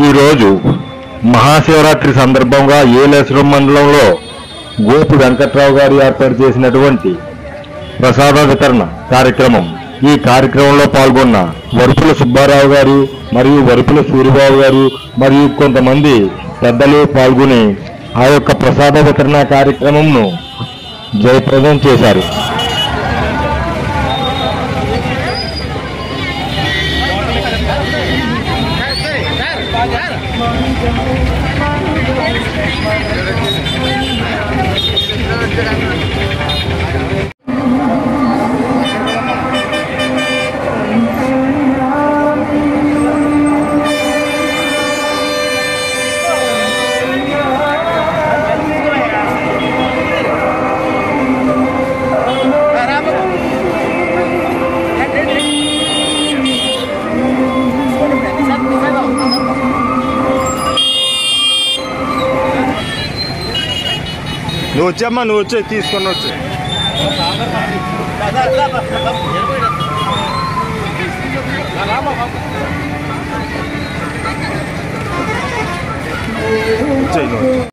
ఈరోజు మహాశివరాత్రి సందర్భంగా ఏలేశ్వరం మండలంలో గోపు వెంకట్రావు గారు ఏర్పాటు చేసినటువంటి ప్రసాద వితరణ కార్యక్రమం. ఈ కార్యక్రమంలో పాల్గొన్న వరుపుల సుబ్బారావు గారు మరియు వరుపుల సూరిబాబు గారు మరియు కొంతమంది పెద్దలు పాల్గొని ఆ యొక్క ప్రసాద వితరణ కార్యక్రమంను జయప్రదం చేశారు. నువ్వు వచ్చామ్మా, నువ్వు వచ్చే తీసుకొని వచ్చే